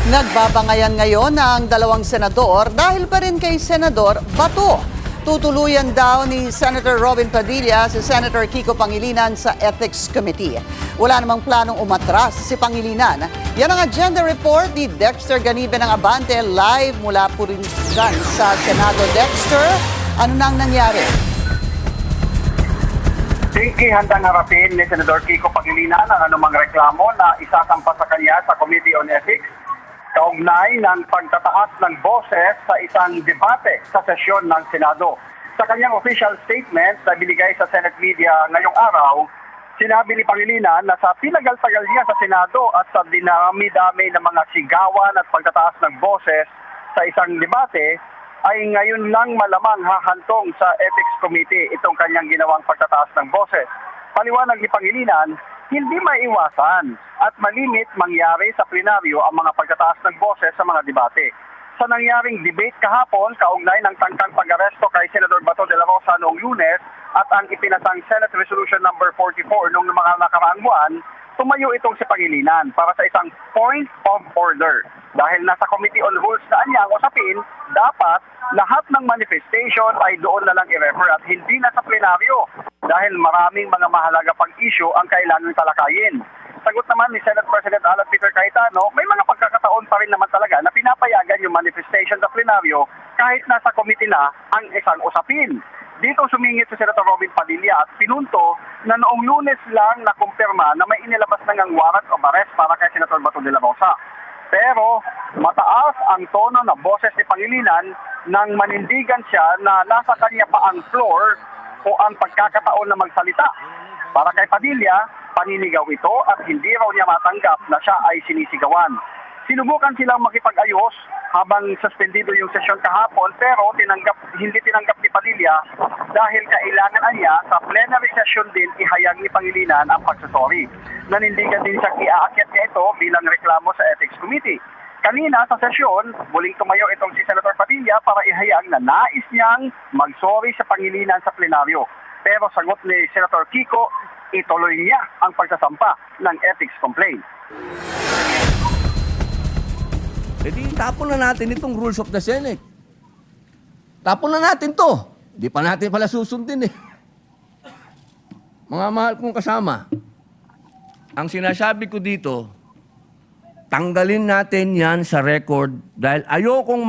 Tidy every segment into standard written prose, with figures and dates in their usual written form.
Nagbabangayan ngayon ang dalawang senador dahil pa rin kay Senador Bato. Tutuluyan daw ni Senator Robin Padilla si Senator Kiko Pangilinan sa Ethics Committee. Wala namang planong umatras si Pangilinan. Yan ang agenda report ni Dexter Ganibe ng Abante live mula po rin dyan sa Senado. Dexter, ano nang nangyari? Hindi handang harapin ni Senador Kiko Pangilinan ang anumang reklamo na isasampa sa kanya sa Committee on Ethics kaugnay ng pagtataas ng boses sa isang debate sa sesyon ng Senado. Sa kanyang official statement na binigay sa Senate media ngayong araw, sinabi ni Pangilinan na sa tinagal-tagal niya sa Senado at sa dinami-dami ng mga sigawan at pagtataas ng boses sa isang debate, ay ngayon lang malamang hahantong sa Ethics Committee itong kanyang ginawang pagtataas ng boses. Paliwanag ni Pangilinan, hindi maiwasan at malimit mangyari sa plenaryo ang mga pagtataas ng boses sa mga debate. Sa nangyaring debate kahapon, kaugnay ng tangkang pag-aresto kay Senador Bato de la Rosa noong Lunes at ang ipinasang Senate Resolution number 44 noong mga nakaraang buwan, tumayo itong si Pangilinan para sa isang point of order. Dahil nasa Committee on Rules na anyang usapin, dapat lahat ng manifestation ay doon na lang i-refer at hindi na sa plenaryo dahil maraming mga mahalaga pang issue ang kailangang talakayin. Sagot naman ni Senate President Alan Peter Cayetano, may mga pagkakataon pa rin naman talaga na pinapayagan yung manifestation sa plenaryo kahit nasa committee na ang isang usapin. Dito sumingit si Senator Robin Padilla at pinunto na noong Lunes lang nakumpirma na may inilabas na ngang warrant of arrest para kay Senator Bato de la Rosa. Pero mataas ang tono na boses ni Pangilinan nang manindigan siya na nasa kanya pa ang floor o ang pagkakataon na magsalita. Para kay Padilla, paninigaw ito at hindi raw niya matanggap na siya ay sinisigawan. Sinubukan silang makipag-ayos habang suspendido yung sesyon kahapon pero hindi tinanggap ni Padilla dahil kailangan niya sa plenary session din ihayag ni Pangilinan ang pagsusori. Nanindigan din siya iaakyat niya ito bilang reklamo sa Ethics Committee. Kanina sa sesyon, muling tumayo itong si Senator Padilla para ihayag na nais niyang magsorry sa Pangilinan sa plenaryo. Pero sagot ni Senator Kiko, ituloy niya ang pagsasampa ng ethics complaint. E di tapon na natin itong rules of the Senate. Tapon na natin to. Di pa natin pala susundin eh. Mga mahal kong kasama, ang sinasabi ko dito, tanggalin natin yan sa record dahil ayokong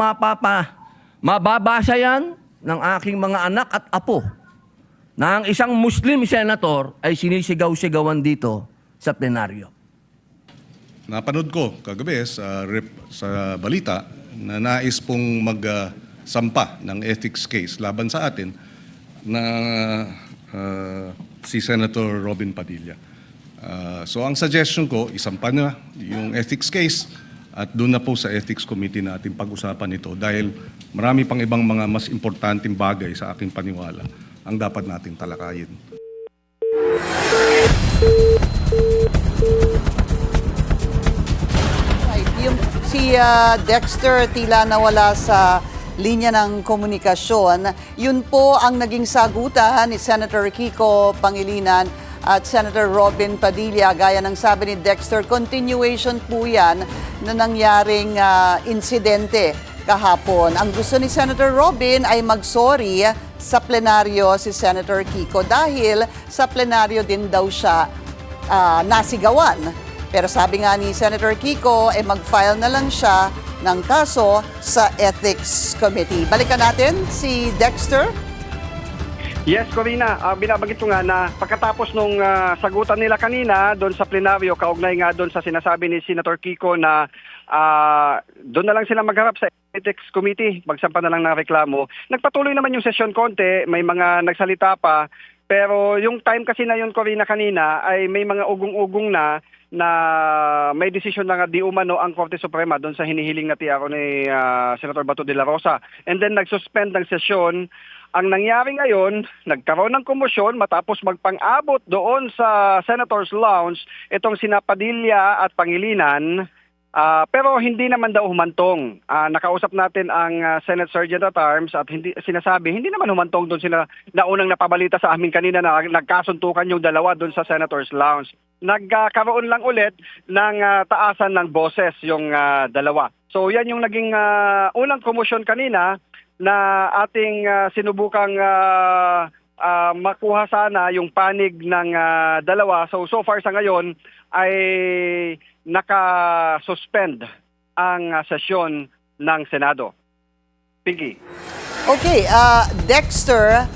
mababasa yan ng aking mga anak at apo na ang isang Muslim senator ay sinisigaw-sigawan dito sa plenaryo. Napanood ko kagabi sa balita na nais pong magsampa ng ethics case laban sa atin na si Senator Robin Padilla. So ang suggestion ko, isampa na yung ethics case at doon na po sa Ethics Committee natin pag-usapan ito dahil marami pang ibang mga mas importanteng bagay sa aking paniwala ang dapat nating talakayin. Si Dexter tila nawala sa linya ng komunikasyon. Yun po ang naging sagutan ni Senator Kiko Pangilinan at Senator Robin Padilla. Gaya ng sabi ni Dexter, continuation po yan na nangyaring insidente kahapon. Ang gusto ni Senator Robin ay mag-sorry sa plenaryo si Senator Kiko dahil sa plenaryo din daw siya nasigawan. Pero sabi nga ni Senator Kiko, mag-file na lang siya ng kaso sa Ethics Committee. Balikan natin si Dexter. Yes, Corina, binabanggit ko nga na pagkatapos nung sagutan nila kanina doon sa plenaryo, kaugnay nga doon sa sinasabi ni Senator Kiko na doon na lang sila magharap sa Ethics Committee, magsampa na lang ng reklamo. Nagpatuloy naman yung session konti, may mga nagsalita pa, pero yung time kasi na yun, Corina, kanina ay may mga ugong-ugong na may desisyon na nga di umano ang Korte Suprema doon sa hinihiling na tiako ni Senator Bato de la Rosa. And then nagsuspend ng sesyon. Ang nangyari ngayon, nagkaroon ng komosyon matapos magpang-abot doon sa Senator's Lounge itong sina Padilla at Pangilinan. Pero hindi naman daw humantong. Nakausap natin ang Senate Sergeant at Arms at hindi naman humantong doon sila naunang napabalita sa amin kanina na nagkasuntukan yung dalawa doon sa Senator's Lounge. Nagkaroon lang ulit ng taasan ng boses yung dalawa. So yan yung naging unang komosyon kanina na ating sinubukang makuha sana yung panig ng dalawa. So far sa ngayon ay naka-suspend ang sesyon ng Senado. Pinky. Okay, Dexter,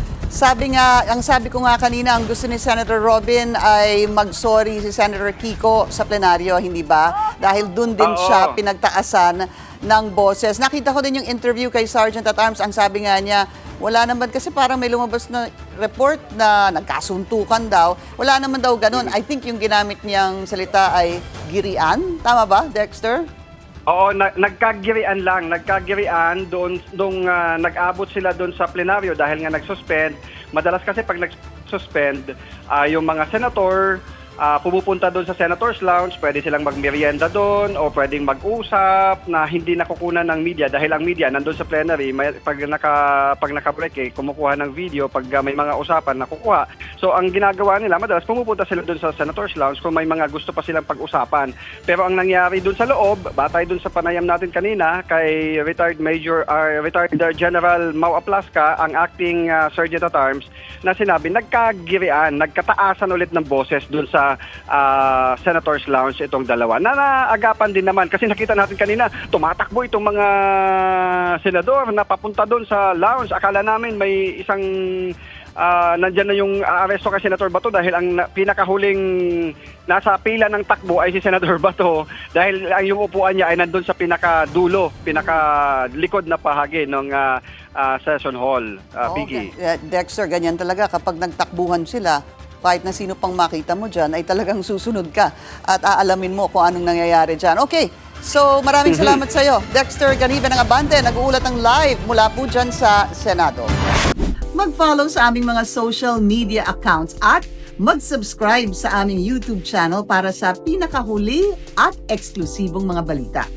ang sabi ko nga kanina, ang gusto ni Senator Robin ay mag-sorry si Senator Kiko sa plenaryo, hindi ba? Dahil dun din siya pinagtaasan ng boses. Nakita ko din yung interview kay Sergeant at Arms, ang sabi nga niya, wala naman kasi parang may lumabas na report na nagkasuntukan daw. Wala naman daw ganun. I think yung ginamit niyang salita ay girian. Tama ba, Dexter? Oo, nagkagirian lang. Nagkagirian doon nag-abot sila doon sa plenaryo dahil nga nag-suspend. Madalas kasi pag nag-suspend, yung mga senator pumupunta doon sa Senator's Lounge, pwede silang magmerienda doon o pwedeng mag-usap na hindi nakukunan ng media dahil ang media nandun sa plenary, pag naka-break kumukuha ng video pag may mga usapan nakukuha. So ang ginagawa nila, madalas pumupunta sila doon sa Senator's Lounge kung may mga gusto pa silang pag-usapan. Pero ang nangyari doon sa loob, batay doon sa panayam natin kanina kay retired General Mau Aplaska, ang acting Sergeant at Arms, na sinabi nagkagirian, nagkataasan ulit ng boses doon sa Senator's Lounge itong dalawa. Naagapan din naman kasi nakita natin kanina tumatakbo itong mga senador na papunta doon sa lounge. Akala namin may isang nandyan na yung aresto kay Senator Bato dahil ang pinakahuling nasa pila ng takbo ay si Senator Bato dahil ang yung upuan niya ay nandun sa pinakadulo, pinakalikod na bahagi ng session hall. Biggie. Dexter, ganyan talaga kapag nagtakbuhan sila, kahit na sino pang makita mo dyan, ay talagang susunod ka at aalamin mo kung anong nangyayari dyan. Okay, so maraming salamat sa iyo. Dexter Ganiba ng Abante, nag-uulat ng live mula po dyan sa Senado. Mag-follow sa aming mga social media accounts at mag-subscribe sa aming YouTube channel para sa pinakahuli at eksklusibong mga balita.